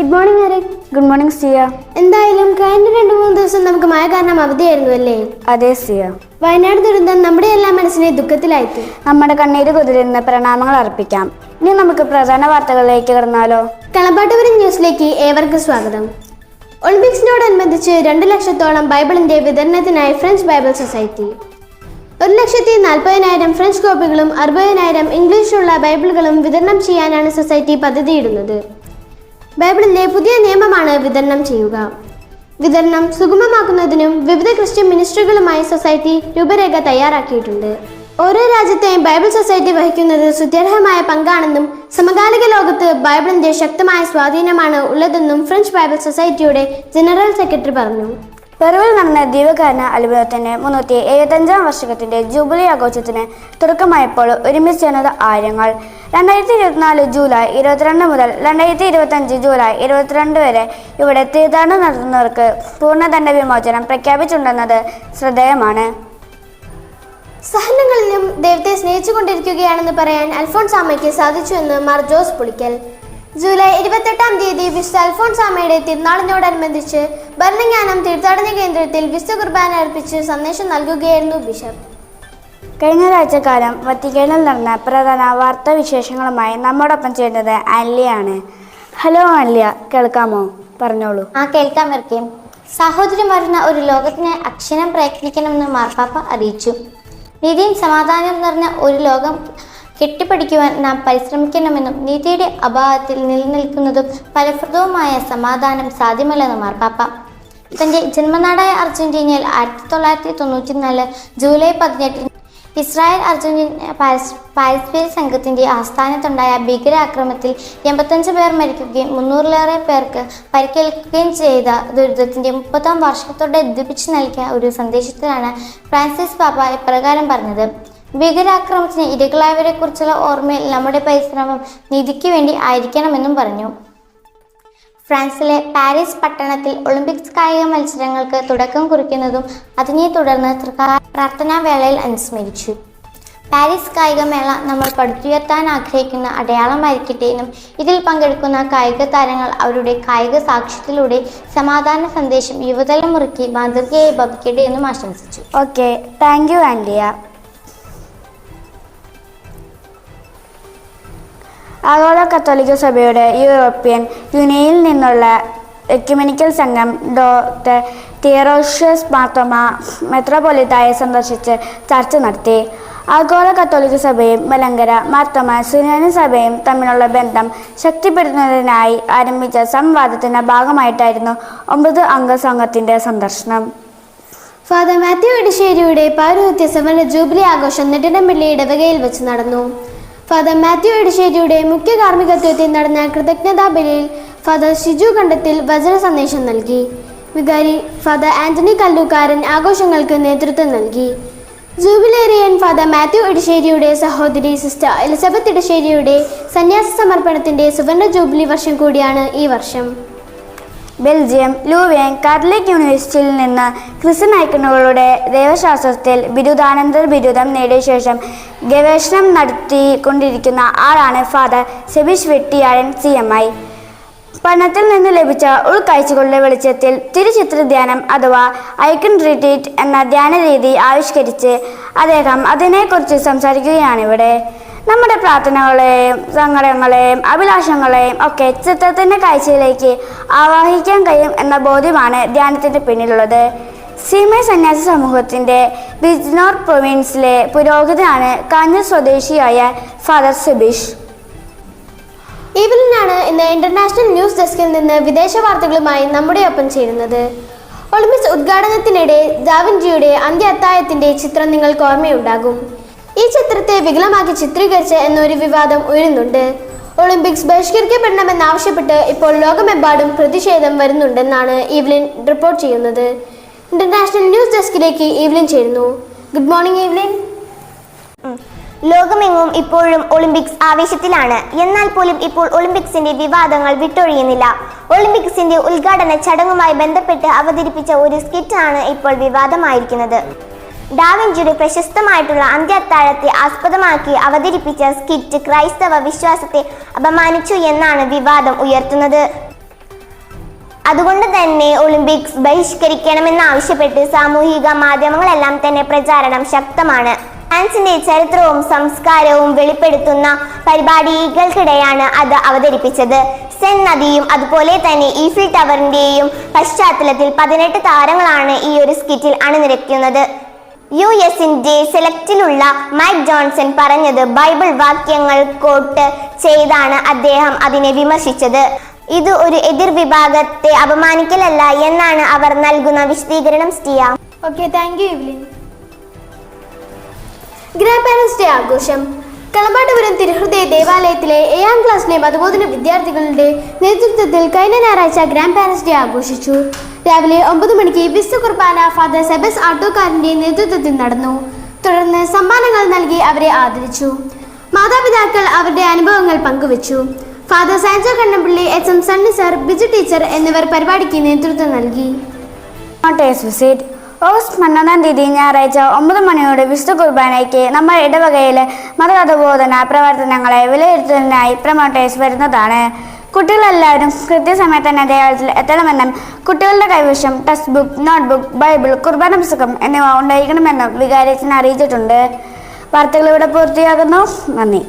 Good morning Eric. Good morning Siya. എന്തായാലും കഴിഞ്ഞ 2-3 ദിവസം നമുക്ക് മഴ കാരണം അവധിയായിരുന്നു അല്ലേ? അതെ സിയ. വയനാട് ദുരന്തം നമ്മുടെ എല്ലാം മനസ്സിനെ ദുഃഖത്തിലായി. നമ്മുടെ കണ്ണീര് കുതിരുന്ന പ്രണാമങ്ങൾ അർപ്പിക്കാം. ഇനി നമുക്ക് പ്രധാന വാർത്തകളിലേക്ക് കടന്നാലോ? കളപ്പാട്ടുപുരം ന്യൂസിലേക്ക് ഏവർക്കും സ്വാഗതം. ഒളിമ്പിക്സിനോടനുബന്ധിച്ച് 2 ലക്ഷത്തോളം ബൈബിളിന്റെ വിതരണത്തിനായി ഫ്രഞ്ച് ബൈബിൾ സൊസൈറ്റി 1,40,000 ഫ്രഞ്ച് കോപ്പികളും 60,000 ഇംഗ്ലീഷിലുള്ള ബൈബിളുകളും വിതരണം ചെയ്യാനാണ് സൊസൈറ്റി പദ്ധതിയിടുന്നത്. ബൈബിളിലെ പുതിയ നിയമമാണ് വിതരണം ചെയ്യുക. വിതരണം സുഗമമാക്കുന്നതിനും വിവിധ ക്രിസ്ത്യൻ മിനിസ്ട്രികളുമായി സൊസൈറ്റി രൂപരേഖ തയ്യാറാക്കിയിട്ടുണ്ട്. ഓരോ രാജ്യത്തെയും ബൈബിൾ സൊസൈറ്റി വഹിക്കുന്നത് സുത്യർഹമായ പങ്കാണെന്നും സമകാലിക ലോകത്ത് ബൈബിളിന്റെ ശക്തമായ സ്വാധീനമാണ് ഉള്ളതെന്നും ഫ്രഞ്ച് ബൈബിൾ സൊസൈറ്റിയുടെ ജനറൽ സെക്രട്ടറി പറഞ്ഞു. പെറുവിൽ നടന്ന ദ്വീപകാരണ അത്ഭുതത്തിന്റെ 375-ാം വാർഷികത്തിന്റെ ജൂബിലി ആഘോഷത്തിന് തുടക്കമായപ്പോൾ ഒരുമിച്ച് ചേർന്നത് ആയിരങ്ങൾ. 2024 ജൂലൈ 22 മുതൽ 2025 ജൂലൈ 22 വരെ ഇവിടെ തീർത്ഥാടനം നടത്തുന്നവർക്ക് പൂർണ്ണദണ്ഡ വിമോചനം പ്രഖ്യാപിച്ചിട്ടുണ്ടെന്നത് ശ്രദ്ധേയമാണ്. സഹനങ്ങളിലും ദൈവത്തെ സ്നേഹിച്ചുകൊണ്ടിരിക്കുകയാണെന്ന് പറയാൻ അൽഫോൺസാമ്മയ്ക്ക് സാധിച്ചുവെന്ന് മാർ ജോസ് പുളിക്കൽ. ജൂലൈ 28-ാം തീയതി വിശുദ്ധ അൽഫോൺസാമ്മയുടെ തിരുനാളിനോടനുബന്ധിച്ച് ഭരണജ്ഞാനം തീർത്ഥാടന കേന്ദ്രത്തിൽ വിശുദ്ധ കുർബാന അർപ്പിച്ച് സന്ദേശം നൽകുകയായിരുന്നു ബിഷപ്പ്. കഴിഞ്ഞ ഒരാഴ്ചക്കാലം വത്തിക്കാനിൽ നടന്ന പ്രധാന വാർത്താ വിശേഷങ്ങളുമായി നമ്മോടൊപ്പം ചേരുന്നത് ആൻലിയാണ്. ഹലോ ആൻലിയ, കേൾക്കാമോ? പറഞ്ഞോളൂ. കേൾക്കാൻ വരയ്ക്കും. സാഹോദര്യം ഒരു ലോകത്തിന് അക്ഷരം പ്രയത്നിക്കണമെന്ന് മാർപ്പാപ്പ അറിയിച്ചു. നീതിയും സമാധാനം നിറഞ്ഞ ഒരു ലോകം കെട്ടിപ്പടിക്കുവാൻ നാം പരിശ്രമിക്കണമെന്നും നീതിയുടെ അഭാവത്തിൽ നിലനിൽക്കുന്നതും ഫലപ്രദവുമായ സമാധാനം സാധ്യമല്ലെന്ന് മാർപ്പാപ്പ. തൻ്റെ ജന്മനാടായ അർജന്റീനയിൽ 1994 ജൂലൈ 18 ഇസ്രായേൽ അർജന്റീന പാരസ്പര്യ സംഘത്തിൻ്റെ ആസ്ഥാനത്തുണ്ടായ ഭീകരാക്രമണത്തിൽ 85 പേർ മരിക്കുകയും 300-ലേറെ പേർക്ക് പരിക്കേൽക്കുകയും ചെയ്ത ദുരിതത്തിൻ്റെ 30-ാം വാർഷികത്തോടെ ഉദ്ദീപിച്ചു നൽകിയ ഒരു സന്ദേശത്തിലാണ് ഫ്രാൻസിസ് പാപ്പ ഇപ്രകാരം പറഞ്ഞത്. ഭീകരാക്രമണത്തിന് ഇരകളായവരെ കുറിച്ചുള്ള ഓർമ്മയിൽ നമ്മുടെ പരിശ്രമം നീതിക്ക് വേണ്ടി ആയിരിക്കണമെന്നും പറഞ്ഞു. ഫ്രാൻസിലെ പാരീസ് പട്ടണത്തിൽ ഒളിമ്പിക്സ് കായിക മത്സരങ്ങൾക്ക് തുടക്കം കുറിക്കുന്നതും അതിനെ തുടർന്ന് പ്രാർത്ഥനാ വേളയിൽ അനുസ്മരിച്ചു. പാരീസ് കായികമേള നമ്മൾ പടുത്തുയർത്താൻ ആഗ്രഹിക്കുന്ന അടയാളമായിരിക്കട്ടെ എന്നും ഇതിൽ പങ്കെടുക്കുന്ന കായിക താരങ്ങൾ അവരുടെ കായിക സാക്ഷ്യത്തിലൂടെ സമാധാന സന്ദേശം യുവതലമുറയ്ക്ക് മാതൃകയായി ഭവിക്കട്ടെ എന്നും ആശംസിച്ചു. Okay, thank U Anliya. ആഗോള കത്തോലിക്ക സഭയുടെ യൂറോപ്യൻ യൂണിയനിൽ നിന്നുള്ള എക്യുമെനിക്കൽ സംഘം ഡോക്ടർ തിയറോഷ്യസ് മാർത്തോമ മെത്രോപൊലിത്തായെ സന്ദർശിച്ച് ചർച്ച നടത്തി. ആഗോള കത്തോലിക്ക സഭയും മലങ്കര മാർത്തോമ സുറിയാനി സഭയും തമ്മിലുള്ള ബന്ധം ശക്തിപ്പെടുത്തുന്നതിനായി ആരംഭിച്ച സംവാദത്തിന്റെ ഭാഗമായിട്ടായിരുന്നു 9 അംഗ സംഘത്തിന്റെ സന്ദർശനം. ഫാദർ മാത്യു ഇടശ്ശേരിയുടെ പൗരോഹിത്യ സവന ജൂബിലി ആഘോഷം നെടുനപ്പള്ളി ഇടവകയിൽ വെച്ച് നടന്നു. ഫാദർ മാത്യു ഇടശ്ശേരിയുടെ മുഖ്യ കാർമ്മികത്വത്തിൽ നടന്ന കൃതജ്ഞതാ ബലിയിൽ ഫാദർ ഷിജു കണ്ടത്തിൽ വചന സന്ദേശം നൽകി. വികാരി ഫാദർ ആന്റണി കല്ലൂക്കാരൻ ആഘോഷങ്ങൾക്ക് നേതൃത്വം നൽകി. ജൂബിലേറിയൻ ഫാദർ മാത്യു ഇടശ്ശേരിയുടെ സഹോദരി സിസ്റ്റർ എലിസബത്ത് ഇടശ്ശേരിയുടെ സന്യാസ സമർപ്പണത്തിന്റെ സുവർണ ജൂബിലി വർഷം കൂടിയാണ് ഈ വർഷം. ബെൽജിയം ലൂവേൻ കാത്തലിക് യൂണിവേഴ്സിറ്റിയിൽ നിന്ന് ക്രിസ്ത്യൻ ഐക്കണുകളുടെ ദൈവശാസ്ത്രത്തിൽ ബിരുദാനന്തര ബിരുദം നേടിയ ശേഷം ഗവേഷണം നടത്തിക്കൊണ്ടിരിക്കുന്ന ആളാണ് ഫാദർ സെബിഷ് വെട്ടിയാഴൻ CMI. പഠനത്തിൽ നിന്ന് ലഭിച്ച ഉൾക്കാഴ്ചകളുടെ വെളിച്ചത്തിൽ തിരുചിത്ര ധ്യാനം അഥവാ ഐക്കൺ റിട്രീറ്റ് എന്ന ധ്യാന രീതി ആവിഷ്കരിച്ച് അദ്ദേഹം അതിനെക്കുറിച്ച് സംസാരിക്കുകയാണിവിടെ. നമ്മുടെ പ്രാർത്ഥനകളെയും സങ്കടങ്ങളെയും അഭിലാഷങ്ങളെയും ഒക്കെ ചിത്രത്തിൻ്റെ കാഴ്ചയിലേക്ക് ആവാഹിക്കാൻ കഴിയും എന്ന ബോധ്യമാണ് ധ്യാനത്തിൻ്റെ പിന്നിലുള്ളത്. CMI സന്യാസി സമൂഹത്തിൻ്റെ ബിജ്നോർ പ്രൊവിൻസിലെ പുരോഹിതനാണ് കാഞ്ഞൂർ സ്വദേശിയായ ഫാദർ സെബിഷ്. ഈവലിനാണ് ഇന്ന് ഇന്റർനാഷണൽ ന്യൂസ് ഡെസ്കിൽ നിന്ന് വിദേശ വാർത്തകളുമായി നമ്മുടെ ഒപ്പം ചേരുന്നത്. ഒളിമ്പിക്സ് ഉദ്ഘാടനത്തിനിടെ ഡാവിഞ്ചിയുടെ അന്ത്യ അത്താഴത്തിന്റെ ചിത്രം നിങ്ങൾക്ക് ഓർമ്മയുണ്ടാകും. ഈ ചിത്രത്തെ വികലമാക്കി ചിത്രീകരിച്ച എന്നൊരു വിവാദം ഉയരുന്നുണ്ട്. ഒളിമ്പിക്സ് ബഹിഷ്കരിക്കപ്പെടണമെന്നാവശ്യപ്പെട്ട് ഇപ്പോൾ ലോകമെമ്പാടും പ്രതിഷേധം വരുന്നുണ്ടെന്നാണ് ഈവലിൻ റിപ്പോർട്ട് ചെയ്യുന്നത്. ഇന്റർനാഷണൽ ന്യൂസ് ഡെസ്കിലേക്ക് ഈവലിൻ ചേരുന്നു. Good morning Evelyn. ലോകമെങ്ങും ഇപ്പോഴും ഒളിമ്പിക്സ് ആവേശത്തിലാണ്. എന്നാൽ പോലും ഇപ്പോൾ ഒളിമ്പിക്സിന്റെ വിവാദങ്ങൾ വിട്ടൊഴിയുന്നില്ല. ഒളിമ്പിക്സിന്റെ ഉദ്ഘാടന ചടങ്ങുമായി ബന്ധപ്പെട്ട് അവതരിപ്പിച്ച ഒരു സ്കിറ്റാണ് ഇപ്പോൾ വിവാദമായിരിക്കുന്നത്. ഡാവിഞ്ചിയുടെ പ്രശസ്തമായിട്ടുള്ള അന്ത്യത്താഴത്തെ ആസ്പദമാക്കി അവതരിപ്പിച്ച സ്കിറ്റ് ക്രൈസ്തവ വിശ്വാസത്തെ അപമാനിച്ചു എന്നാണ് വിവാദം ഉയർത്തുന്നത്. അതുകൊണ്ട് തന്നെ ഒളിമ്പിക്സ് ബഹിഷ്കരിക്കണമെന്നാവശ്യപ്പെട്ട് സാമൂഹിക മാധ്യമങ്ങളെല്ലാം തന്നെ പ്രചാരണം ശക്തമാണ്. ഫ്രാൻസിന്റെ ചരിത്രവും സംസ്കാരവും വെളിപ്പെടുത്തുന്ന പരിപാടികൾക്കിടെയാണ് അത് അവതരിപ്പിച്ചത്. സെൻ നദിയും അതുപോലെ തന്നെ ഈഫിൽ ടവറിന്റെയും പശ്ചാത്തലത്തിൽ 18 താരങ്ങളാണ് ഈ ഒരു സ്കിറ്റിൽ അണിനിരക്കുന്നത്. യുഎസിന്റെ സെലക്റ്റിലുള്ള മൈക്ക് ജോൺസൺ പറഞ്ഞത് ബൈബിൾ വാക്യങ്ങൾ കോട്ട് ചെയ്താണ് അദ്ദേഹം അതിനെ വിമർശിച്ചത്. ഇത് ഒരു എതിർ വിഭാഗത്തെ അപമാനിക്കലല്ല എന്നാണ് അവർ നൽകുന്ന വിശദീകരണം. സ്റ്റിയ. Okay, thank you Evelyn. Grandparents day ആഘോഷം കളമ്പാട്ടുപുരം തിരുഹൃദയ ദേവാലയത്തിലെ 7ാം ക്ലാസ്സിലെ മതബോധന വിദ്യാർത്ഥികളുടെ നേതൃത്വത്തിൽ കഴിഞ്ഞ ഞായറാഴ്ച ഗ്രാൻഡ് പാരന്റ്സ് ഡേ ആഘോഷിച്ചു. രാവിലെ 9 മണിക്ക് വിശുദ്ധ കുർബാന ഫാദർ സെബസ് ആട്ടോക്കാരന്റെ നേതൃത്വത്തിൽ നടന്നു. തുടർന്ന് സമ്മാനങ്ങൾ നൽകി അവരെ ആദരിച്ചു. മാതാപിതാക്കൾ അവരുടെ അനുഭവങ്ങൾ പങ്കുവച്ചു. Father Sanjo Kannampally, HM. Sunny sir, Biju teacher എന്നിവർ പരിപാടിക്ക് നേതൃത്വം നൽകി. ഓഗസ്റ്റ് 12-ാം തീയതി ഞായറാഴ്ച 9 മണിയോടെ വിശുദ്ധ കുർബാനയ്ക്ക് നമ്മുടെ ഇടവകയിലെ മതബോധന പ്രവർത്തനങ്ങളെ വിലയിരുത്തുന്നതിനായി പ്രൊമോട്ടേഴ്സ് വരുന്നതാണ്. കുട്ടികളെല്ലാവരും കൃത്യസമയത്ത് തന്നെ ദേവാലയത്തിൽ എത്തണമെന്നും കുട്ടികളുടെ കൈവശം ടെക്സ്റ്റ് ബുക്ക്, നോട്ട്ബുക്ക്, ബൈബിൾ, കുർബാന പുസ്തകം എന്നിവ ഉണ്ടായിരിക്കണമെന്നും വികാരി അച്ഛൻ അറിയിച്ചിട്ടുണ്ട്. വാർത്തകൾ ഇവിടെ പൂർത്തിയാകുന്നു. നന്ദി.